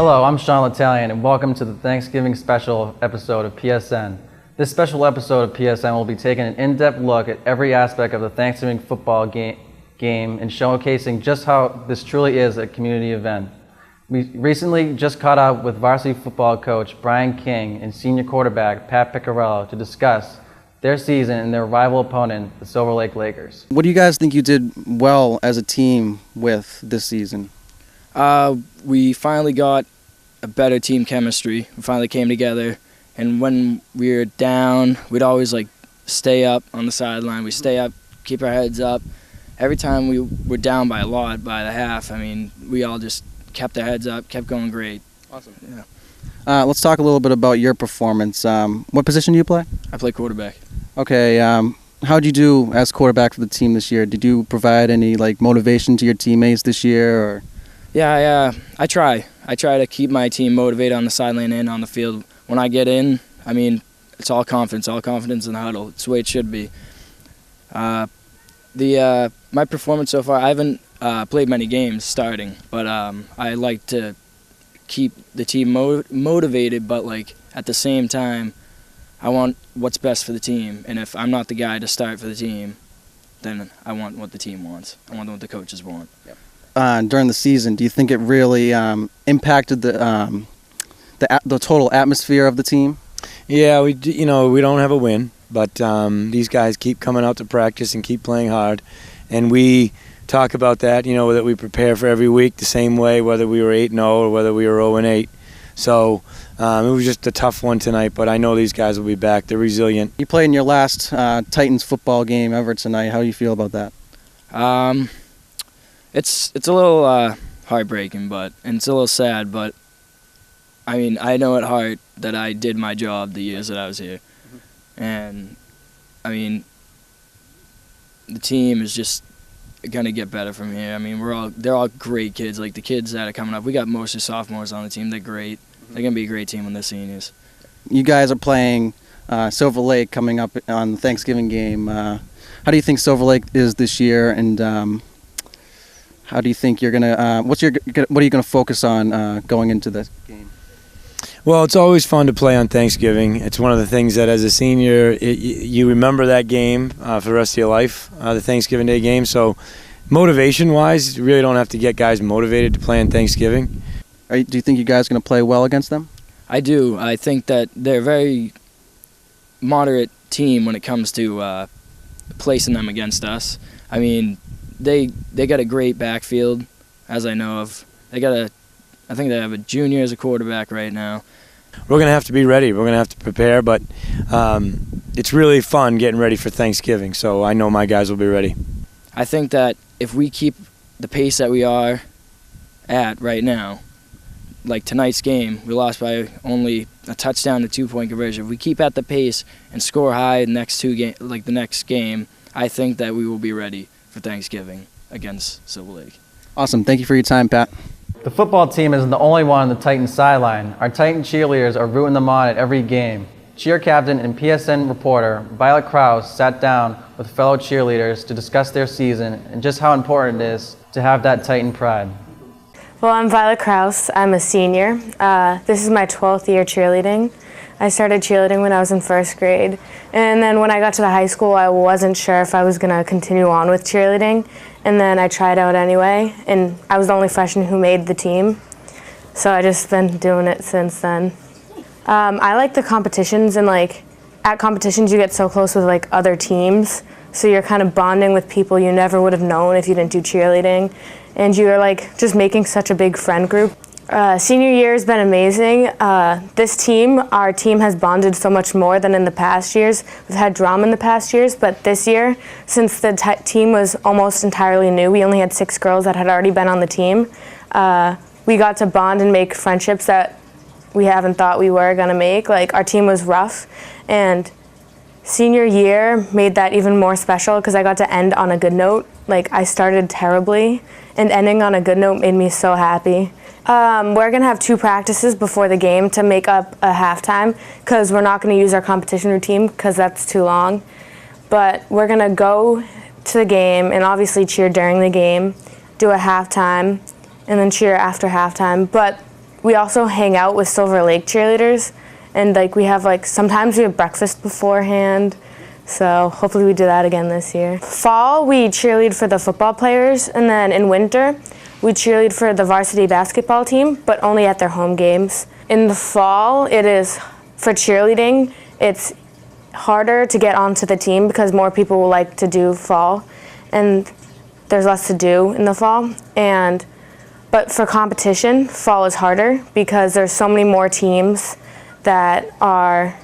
Hello, I'm Sean L'Italian, and welcome to the Thanksgiving special episode of PSN. This special episode of PSN will be taking an in-depth look at every aspect of the Thanksgiving football game and showcasing just how this truly is a community event. We recently just caught up with varsity football coach Brian King and senior quarterback Pat Piccarello to discuss their season and their rival opponent, the Silver Lake Lakers. What do you guys think you did well as a team with this season? We finally got a better team chemistry. We finally came together, and when we were down, we'd always stay up on the sideline. We stay up, keep our heads up. Every time we were down by a lot, by the half, we all just kept our heads up, kept going great. Awesome. Yeah. Let's talk a little bit about your performance. What position do you play? I play quarterback. Okay. How'd you do as quarterback for the team this year? Did you provide any motivation to your teammates this year? Or? Yeah, I try. I try to keep my team motivated on the sideline and on the field. When I get in, it's all confidence in the huddle. It's the way it should be. My performance so far, I haven't played many games starting, but I like to keep the team motivated, but at the same time, I want what's best for the team. And if I'm not the guy to start for the team, then I want what the team wants. I want what the coaches want. Yep. During the season, do you think it really impacted the total atmosphere of the team? Yeah, we don't have a win, but these guys keep coming out to practice and keep playing hard, and we talk about that. That we prepare for every week the same way, whether we were 8-0 or whether we were 0-8. So it was just a tough one tonight, but I know these guys will be back. They're resilient. You played in your last Titans football game ever tonight. How do you feel about that? It's a little heartbreaking, and it's a little sad, but I know at heart that I did my job the years that I was here. And the team is just gonna get better from here. They're all great kids. The kids that are coming up, we got mostly sophomores on the team. They're great. They're gonna be a great team when they're seniors. You guys are playing Silver Lake coming up on the Thanksgiving game. How do you think Silver Lake is this year, and how do you think you're gonna? What are you gonna focus on going into the game? Well, it's always fun to play on Thanksgiving. It's one of the things that as a senior, you remember that game for the rest of your life, the Thanksgiving Day game. So motivation-wise, you really don't have to get guys motivated to play on Thanksgiving. Do you think you guys are going to play well against them? I do. I think that they're a very moderate team when it comes to placing them against us. They got a great backfield, as I know of. I think they have a junior as a quarterback right now. We're going to have to be ready. We're going to have to prepare, but it's really fun getting ready for Thanksgiving, so I know my guys will be ready. I think that if we keep the pace that we are at right now, like tonight's game, we lost by only a touchdown to 2-point conversion. If we keep at the pace and score high the next game, I think that we will be ready for Thanksgiving against Silver Lake. Awesome. Thank you for your time, Pat. The football team isn't the only one on the Titans sideline. Our Titan cheerleaders are rooting them on at every game. Cheer captain and PSN reporter Violet Krause sat down with fellow cheerleaders to discuss their season and just how important it is to have that Titan pride. Well, I'm Violet Krause. I'm a senior. This is my 12th year cheerleading. I started cheerleading when I was in first grade. And then when I got to the high school, I wasn't sure if I was going to continue on with cheerleading. And then I tried out anyway, and I was the only freshman who made the team. So I just been doing it since then. I like the competitions, and at competitions you get so close with other teams. So you're kind of bonding with people you never would have known if you didn't do cheerleading. And you're just making such a big friend group. Senior year has been amazing. Our team has bonded so much more than in the past years. We've had drama in the past years, but this year, since the team was almost entirely new, we only had 6 girls that had already been on the team. We got to bond and make friendships that we haven't thought we were gonna make. Our team was rough, and senior year made that even more special because I got to end on a good note. I started terribly, and ending on a good note made me so happy. We're going to have 2 practices before the game to make up a halftime because we're not going to use our competition routine because that's too long. But we're going to go to the game and obviously cheer during the game, do a halftime, and then cheer after halftime. But we also hang out with Silver Lake cheerleaders, and like we have sometimes we have breakfast beforehand. So hopefully we do that again this year. Fall, we cheerlead for the football players, and then in winter, we cheerlead for the varsity basketball team, but only at their home games. In the fall, it is, for cheerleading, it's harder to get onto the team because more people will like to do fall, and there's less to do in the fall. But for competition, fall is harder because there's so many more teams that are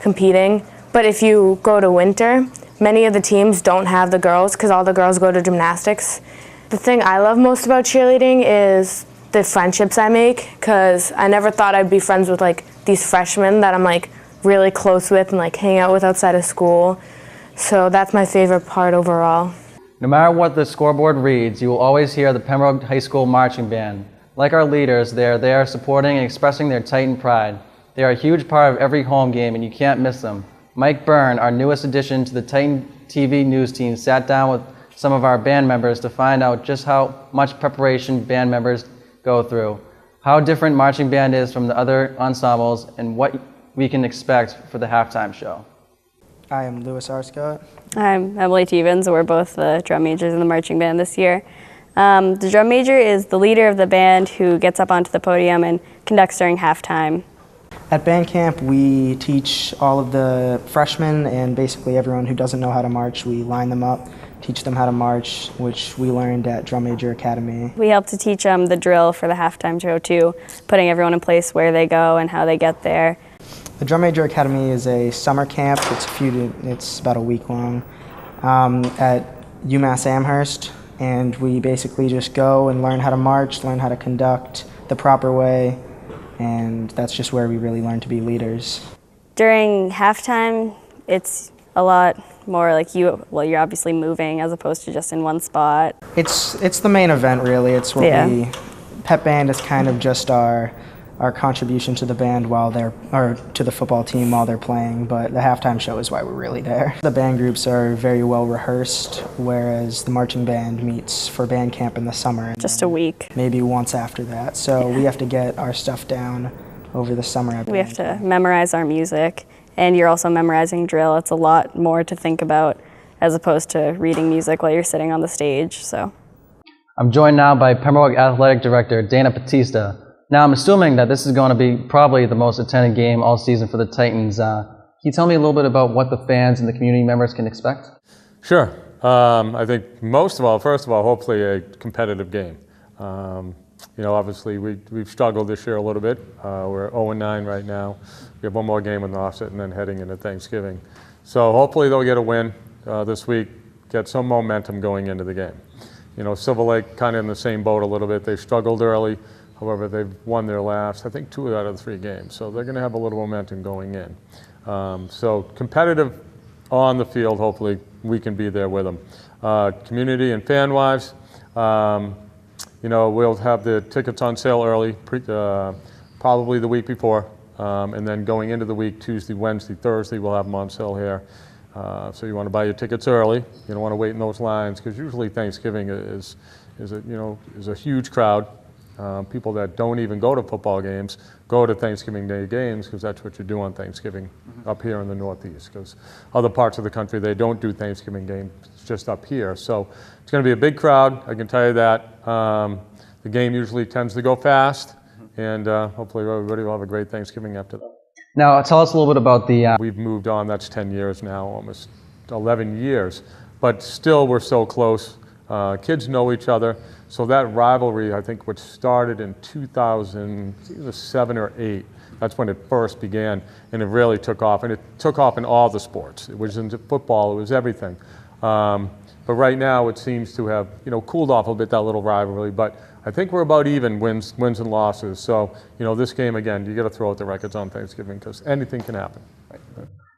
competing. But if you go to winter, many of the teams don't have the girls because all the girls go to gymnastics. The thing I love most about cheerleading is the friendships I make, because I never thought I'd be friends with these freshmen that I'm really close with and hang out with outside of school. So that's my favorite part overall. No matter what the scoreboard reads, you will always hear the Pembroke High School marching band. Like our leaders, they are there supporting and expressing their Titan pride. They are a huge part of every home game and you can't miss them. Mike Byrne, our newest addition to the Titan TV news team, sat down with some of our band members to find out just how much preparation band members go through, how different marching band is from the other ensembles, and what we can expect for the halftime show. I am Lewis Arscott. I'm Emily Stevens. We're both the drum majors in the marching band this year. The drum major is the leader of the band who gets up onto the podium and conducts during halftime. At band camp, we teach all of the freshmen and basically everyone who doesn't know how to march. We line them up, teach them how to march, which we learned at Drum Major Academy. We help to teach them the drill for the halftime show too, putting everyone in place where they go and how they get there. The Drum Major Academy is a summer camp. It's about a week long at UMass Amherst, and we basically just go and learn how to march, learn how to conduct the proper way, and that's just where we really learn to be leaders. During halftime, it's a lot more you're obviously moving as opposed to just in one spot. It's the main event, really. It's what pep band is kind of just our contribution to the band to the football team while they're playing, but the halftime show is why we're really there. The band groups are very well rehearsed, whereas the marching band meets for band camp in the summer. Just a week. Maybe once after that. So we have to get our stuff down over the summer. We have to memorize our music, and you're also memorizing drill. It's a lot more to think about as opposed to reading music while you're sitting on the stage. So I'm joined now by Pembroke Athletic Director Dana Batista. Now, I'm assuming that this is going to be probably the most attended game all season for the Titans. Can you tell me a little bit about what the fans and the community members can expect? Sure. I think first of all, hopefully a competitive game. Obviously we've struggled this year a little bit. We're 0-9 right now. We have one more game with an offset and then heading into Thanksgiving. So hopefully they'll get a win this week, get some momentum going into the game. Silver Lake kind of in the same boat a little bit. They struggled early. However, they've won their last, I think, 2 out of the 3 games. So they're going to have a little momentum going in. So competitive on the field, hopefully we can be there with them. Community and fan-wise, we'll have the tickets on sale early, probably the week before. And then going into the week, Tuesday, Wednesday, Thursday, we'll have them on sale here. So you want to buy your tickets early. You don't want to wait in those lines, because usually Thanksgiving is a huge crowd. People that don't even go to football games go to Thanksgiving Day games, because that's what you do on Thanksgiving up here in the Northeast, because other parts of the country, they don't do Thanksgiving games, it's just up here. So it's going to be a big crowd, I can tell you that. The game usually tends to go fast, and hopefully everybody will have a great Thanksgiving after that. Now, tell us a little bit about the... We've moved on, that's 10 years now, almost 11 years, but still we're so close. Kids know each other. So that rivalry, I think, which started in 2007 or 8, that's when it first began, and it really took off. And it took off in all the sports. It was in football, it was everything. But right now it seems to have cooled off a little bit, that little rivalry. But I think we're about even wins and losses. So this game, again, you got to throw out the records on Thanksgiving, because anything can happen.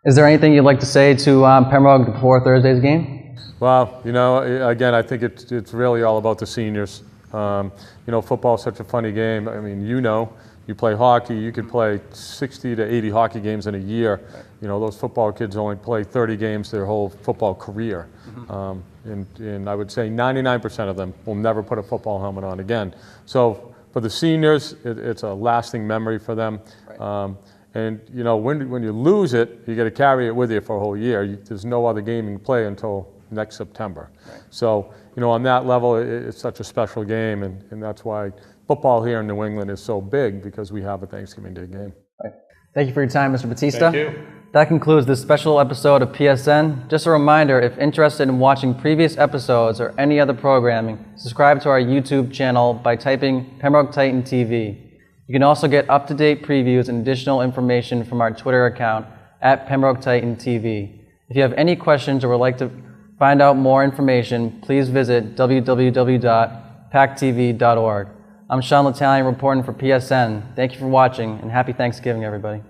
Is there anything you'd like to say to Pembroke before Thursday's game? Well, again, I think it's really all about the seniors. Football's such a funny game. I mean, you play hockey, you could play 60 to 80 hockey games in a year. Those football kids only play 30 games their whole football career. And I would say 99% of them will never put a football helmet on again. So For the seniors, it's a lasting memory for them. Right. And you know, when you lose it, you got to carry it with you for a whole year. There's no other game you can play until next September. Right. So, you know, on that level, it's such a special game, and that's why football here in New England is so big, because we have a Thanksgiving Day game. Right. Thank you for your time, Mr. Batista. Thank you. That concludes this special episode of PSN. Just a reminder, if interested in watching previous episodes or any other programming, subscribe to our YouTube channel by typing Pembroke Titan TV. You can also get up-to-date previews and additional information from our Twitter account at Pembroke Titan TV. If you have any questions or would like to find out more information, please visit www.pactv.org. I'm Sean L'Italian reporting for PSN. Thank you for watching, and happy Thanksgiving, everybody.